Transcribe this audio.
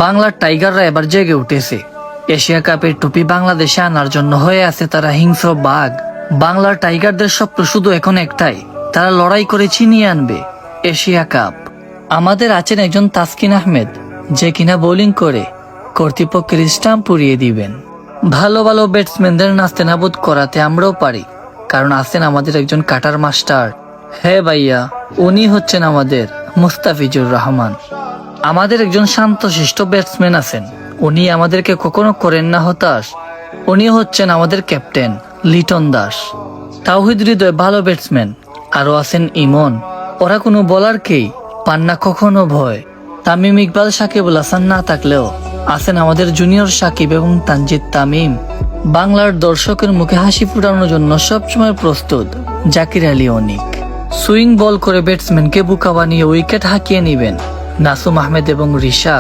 বাংলার টাইগাররা এবার জেগে উঠেছে। এশিয়া কাপের ট্রফি বাংলাদেশে আনার জন্য হয়ে আছে তারা হিংস্র বাঘ। বাংলার টাইগারদের স্বপ্ন শুধু এখন একটাই, তারা লড়াই করে ছিনিয়ে আনবে এশিয়া কাপ। আমাদের আছেন একজন তাসকিন আহমেদ, যে কিনা বোলিং করে কর্তৃপক্ষের স্টাম্প পুড়িয়ে দিবেন। ভালো ভালো ব্যাটসম্যানদের নাস্তে নাবুদ করাতে আমরাও পারি, কারণ আছেন আমাদের একজন কাটার মাস্টার। হ্যাঁ ভাইয়া, উনি হচ্ছেন আমাদের মুস্তাফিজুর রহমান। আমাদের একজন শান্তশিষ্ট ব্যাটসম্যান আছেন, উনি আমাদেরকে কখনো করেন না হতাশ। উনি হচ্ছেন আমাদের ক্যাপ্টেন লিটন দাস। তাওহিদ হৃদয় ভালো ব্যাটসম্যান, আরো আছেন ইমন। ওরা কোনো বোলারকেই পান না কখনো ভয়। তামিম ইকবাল, সাকিবুল হাসান না থাকলেও আছেন আমাদের জুনিয়র সাকিব এবং তানজিদ তামিম। বাংলার দর্শকের মুখে হাসি ফুটানোর জন্য সবসময় প্রস্তুত জাকির আলী অনিক। সুইং বল করে ব্যাটসম্যানকে বোকা বানিয়ে উইকেট হাঁকিয়ে নেবেন নাসুম আহমেদ এবং রিশাদ।